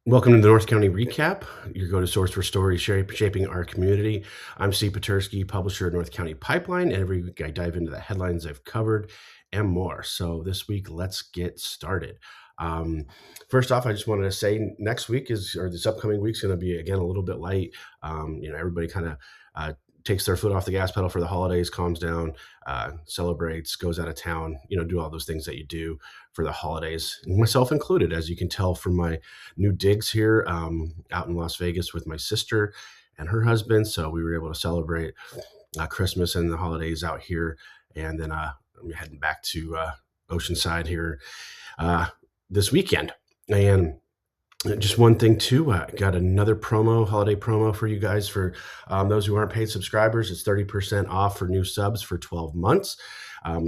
Welcome to the North County Recap, your go-to source for stories shaping our community. I'm Steve Petersky, publisher of North County Pipeline, and every week I dive into the headlines I've covered and more. So this week, let's get started. Um, First off, I just wanted to say next week or this upcoming week is going to be, again, a little bit light. Everybody kind of takes their foot off the gas pedal for the holidays, calms down, celebrates, goes out of town, do all those things that you do for the holidays, myself included, as you can tell from my new digs here out in Las Vegas with my sister and her husband. So we were able to celebrate Christmas and the holidays out here. And then I'm heading back to Oceanside here this weekend. And just one thing too, got another holiday promo for you guys. For those who aren't paid subscribers, it's 30% off for new subs for 12 months.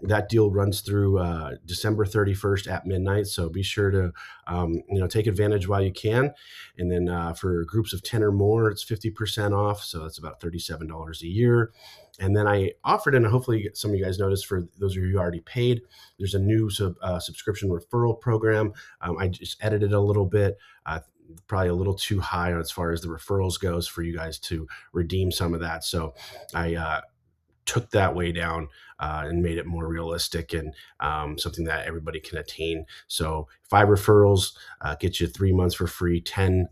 That deal runs through December 31st at midnight, so be sure to take advantage while you can. And then for groups of 10 or more, it's 50% off, so that's about $37 a year. And then I offered, and hopefully some of you guys noticed, for those of you who already paid, there's a new subscription referral program. I just edited a little bit, probably a little too high as far as the referrals goes for you guys to redeem some of that. So I took that way down and made it more realistic and something that everybody can attain. So 5 referrals get you 3 months for free, 10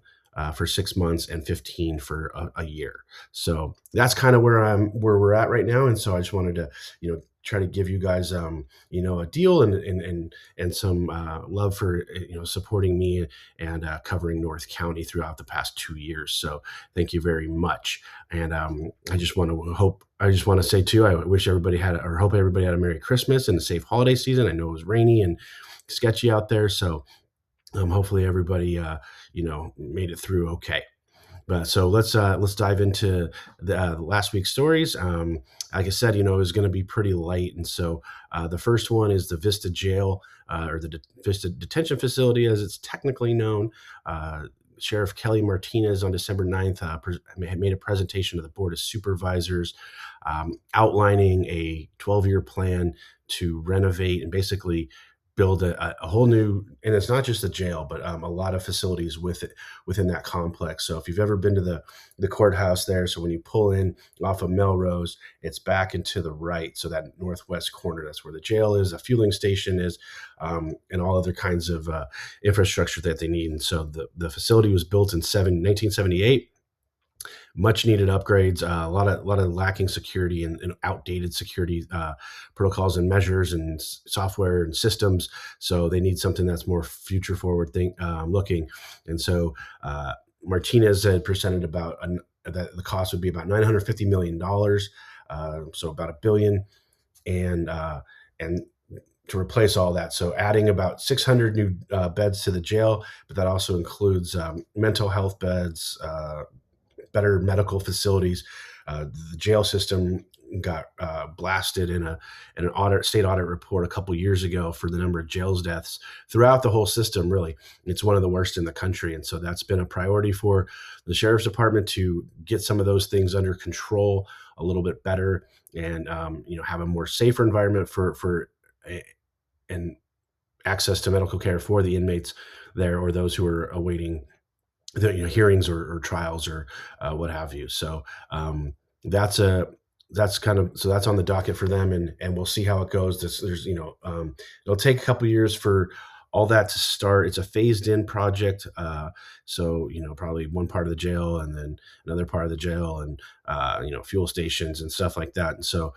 for 6 months, and 15 for a year. So that's kind of where we're at right now. And so I just wanted to, try to give you guys, a deal and some love for, supporting me and covering North County throughout the past 2 years. So thank you very much. And I just want to say too, I wish everybody hope everybody had a Merry Christmas and a safe holiday season. I know it was rainy and sketchy out there. So hopefully everybody, made it through okay. But so let's dive into the last week's stories. Like I said, it was going to be pretty light, and so the first one is the Vista Jail, or the Vista Detention Facility, as it's technically known. Sheriff Kelly Martinez on December 9th made a presentation to the Board of Supervisors outlining a 12-year plan to renovate and basically build a whole new, and it's not just the jail, but a lot of facilities within that complex. So if you've ever been to the courthouse there, so when you pull in off of Melrose, it's back and to the right. So that northwest corner, that's where the jail is, a fueling station is, and all other kinds of infrastructure that they need. And so the facility was built in 1978. Much needed upgrades, a lot of lacking security and outdated security protocols and measures and software and systems. So they need something that's more future forward looking. And so Martinez had presented about that the cost would be about $950 million, so about $1 billion, and to replace all that. So adding about 600 new beds to the jail, but that also includes mental health beds, better medical facilities. The jail system got blasted in an state audit report a couple years ago for the number of jails deaths throughout the whole system. Really, it's one of the worst in the country, and so that's been a priority for the sheriff's department to get some of those things under control a little bit better, and have a more safer environment and access to medical care for the inmates there, or those who are awaiting the hearings or trials or what have you. So that's kind of, so that's on the docket for them, and we'll see how it goes. It'll take a couple years for all that to start. It's a phased in project. So probably one part of the jail and then another part of the jail and fuel stations and stuff like that. And so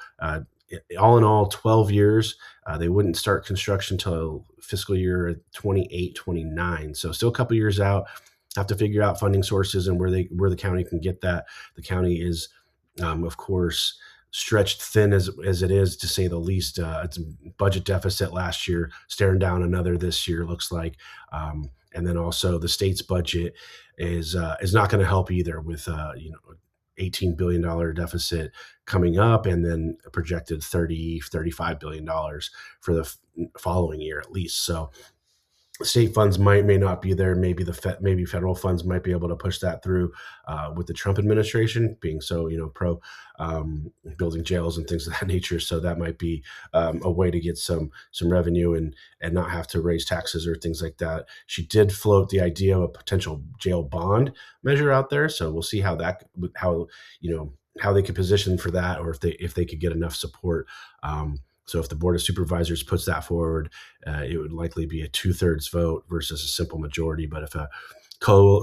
all in all, 12 years. They wouldn't start construction till fiscal year 28, 29. So still a couple years out. Have to figure out funding sources and where the county can get that. The county is, of course, stretched thin as it is, to say the least. It's a budget deficit last year, staring down another this year, looks like. And then also the state's budget is not going to help either, with $18 billion deficit coming up, and then a projected $35 billion for the following year at least. So state funds may not be there. Maybe maybe federal funds might be able to push that through with the Trump administration being so pro building jails and things of that nature. So that might be a way to get some revenue and not have to raise taxes or things like that. She did float the idea of a potential jail bond measure out there. So we'll see how how they could position for that, or if they could get enough support. So if the Board of Supervisors puts that forward, it would likely be a 2/3 vote versus a simple majority. But if a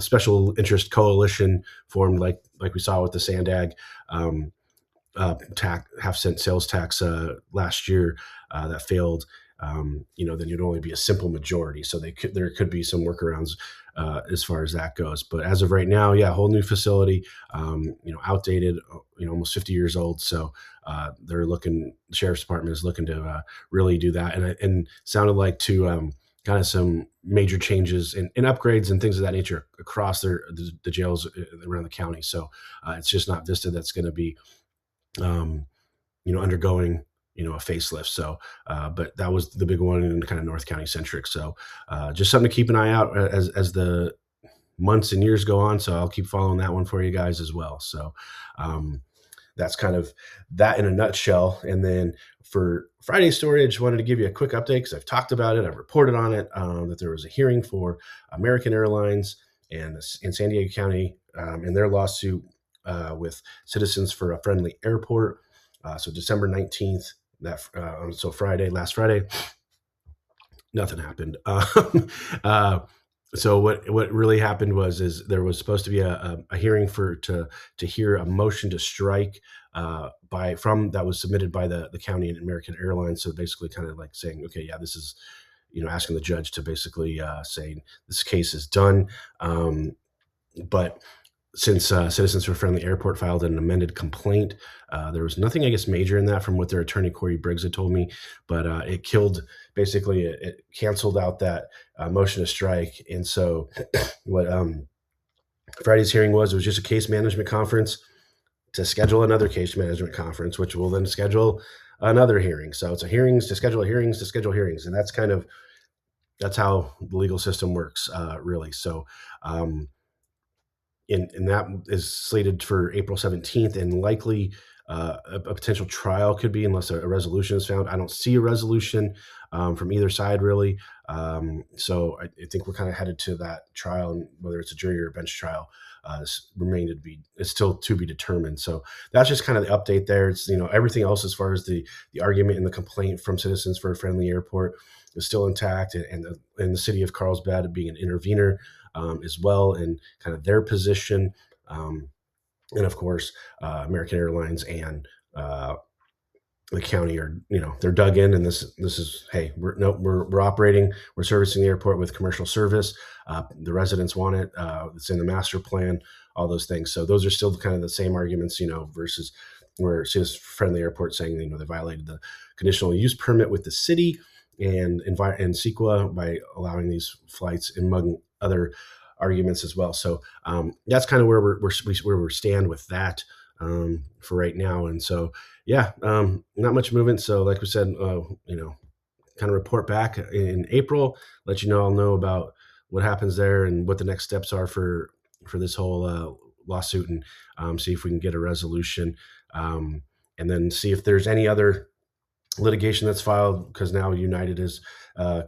special interest coalition formed, like we saw with the Sandag half-cent sales tax last year that failed, then you'd only be a simple majority. So there could be some workarounds as far as that goes. But as of right now, yeah, whole new facility, outdated, almost 50 years old. So the sheriff's department is looking to really do that, and sounded like to kind of some major changes and upgrades and things of that nature across the jails around the county. So it's just not Vista that's going to be undergoing a facelift. So but that was the big one in kind of North County centric. So just something to keep an eye out as the months and years go on. So I'll keep following that one for you guys as well. So that's kind of that in a nutshell. And then for Friday's story, I just wanted to give you a quick update because I've talked about it. I've reported on it, that there was a hearing for American Airlines and in San Diego County in their lawsuit with Citizens for a Friendly Airport. So December 19th, last Friday, nothing happened. So what really happened is there was supposed to be a hearing to hear a motion to strike that was submitted by the county and American Airlines. So basically kind of like saying, okay, yeah, this is, asking the judge to basically say this case is done. But since Citizens for a Friendly Airport filed an amended complaint, there was nothing, I guess, major in that from what their attorney, Corey Briggs, had told me, but it canceled out that motion to strike. And so what Friday's hearing was just a case management conference to schedule another case management conference, which will then schedule another hearing. So it's a hearings to schedule hearings to schedule hearings. And that's how the legal system works, really. So and that is slated for April 17th, and likely a potential trial could be, unless a resolution is found. I don't see a resolution from either side, really. So I think we're kind of headed to that trial, and whether it's a jury or a bench trial it's still to be determined. So that's just kind of the update there. It's, everything else as far as the argument and the complaint from Citizens for a Friendly Airport is still intact, and the city of Carlsbad being an intervener as well, and kind of their position. And of course, American Airlines and the county are, they're dug in, and this is, hey, we're operating, we're servicing the airport with commercial service. The residents want it. It's in the master plan, all those things. So those are still kind of the same arguments, versus where Citizens Friendly Airport saying, they violated the conditional use permit with the city and CEQA by allowing these flights, among other arguments as well. So that's kind of where we stand with that for right now. And so, yeah, not much movement. So like we said, kind of report back in April, let I'll know about what happens there and what the next steps are for this whole lawsuit, and see if we can get a resolution, and then see if there's any other litigation that's filed, because now United is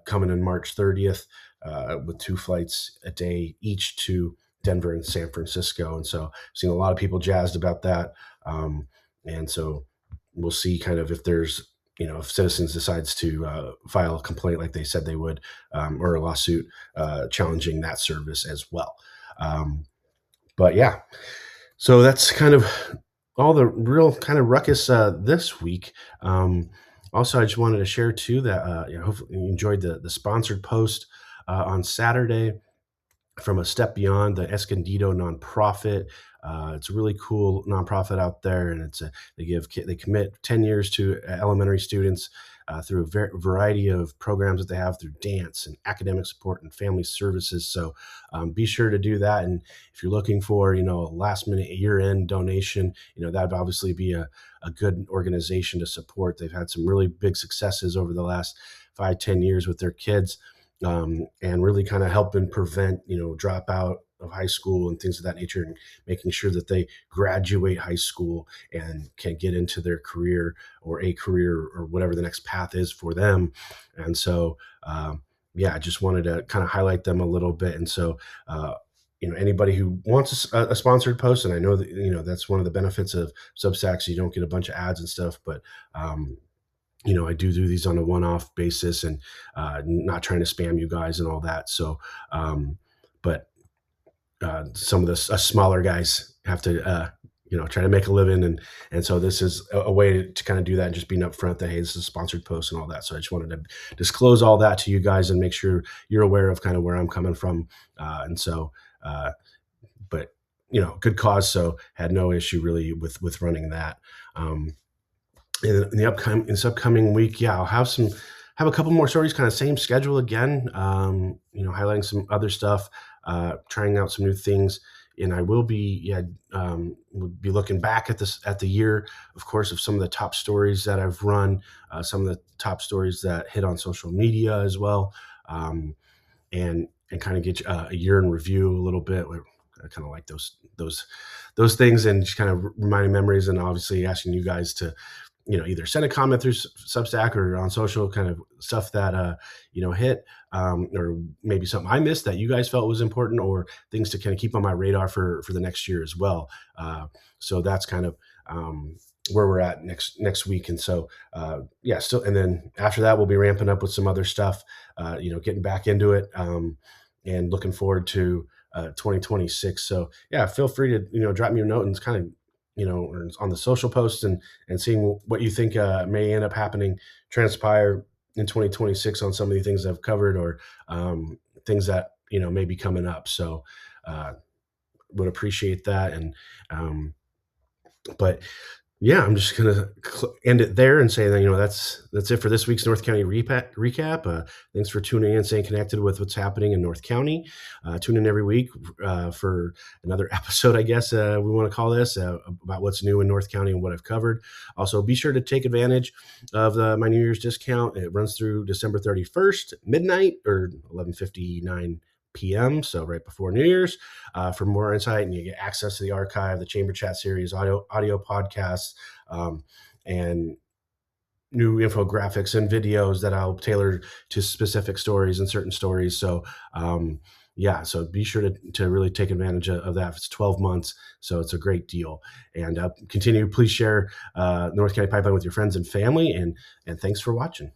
coming in March 30th with 2 flights a day each to Denver and San Francisco. And so I've seen a lot of people jazzed about that. And so we'll see kind of if there's, if Citizens decides to file a complaint like they said they would, or a lawsuit challenging that service as well. But yeah, so that's kind of all the real kind of ruckus this week. Also, I just wanted to share too that hopefully you enjoyed the sponsored post on Saturday from A Step Beyond, the Escondido nonprofit. It's a really cool nonprofit out there, and they commit 10 years to elementary students through a variety of programs that they have through dance and academic support and family services. So be sure to do that. And if you're looking for, a last minute year-end donation, that'd obviously be a good organization to support. They've had some really big successes over the last 5-10 years with their kids. and really kind of helping prevent, dropout of high school and things of that nature, and making sure that they graduate high school and can get into their career or a career or whatever the next path is for them. And so, yeah, I just wanted to kind of highlight them a little bit. And so, anybody who wants a sponsored post, and I know that, that's one of the benefits of Substack, so you don't get a bunch of ads and stuff, but, I do these on a one-off basis, and not trying to spam you guys and all that. So, but some of the smaller guys have to, try to make a living, and so this is a way to kind of do that, and just being upfront that, hey, this is a sponsored post and all that. So I just wanted to disclose all that to you guys and make sure you're aware of kind of where I'm coming from, and so. But good cause, so had no issue really with running that. In this upcoming week, yeah, I'll have a couple more stories, kind of same schedule again. Highlighting some other stuff, trying out some new things, and I will be will be looking back at the year, of course, of some of the top stories that I've run, some of the top stories that hit on social media as well, and kind of get a year in review a little bit. I kind of like those things, and just kind of reminding memories, and obviously asking you guys to, either send a comment through Substack or on social, kind of stuff that, hit, or maybe something I missed that you guys felt was important, or things to kind of keep on my radar for the next year as well. So that's kind of, where we're at next week. And so, still, and then after that, we'll be ramping up with some other stuff, getting back into it, and looking forward to 2026. So yeah, feel free to, drop me a note, and kind of, or on the social posts, and seeing what you think may end up happening, transpire in 2026 on some of the things I've covered, or things that, may be coming up. So would appreciate that. And but yeah, I'm just gonna end it there and say that, that's it for this week's North County recap. Thanks for tuning in, staying connected with what's happening in North County. Tune in every week for another episode, I guess we want to call this, about what's new in North County and what I've covered. Also, be sure to take advantage of my New Year's discount. It runs through December 31st, midnight, or 11:59 p.m. So right before New Year's. For more insight, and you get access to the archive, the Chamber Chat series, audio podcasts, and new infographics and videos that I'll tailor to specific stories and certain stories. So so be sure to really take advantage of that. It's 12 months, so it's a great deal. And please share North County Pipeline with your friends and family, and thanks for watching.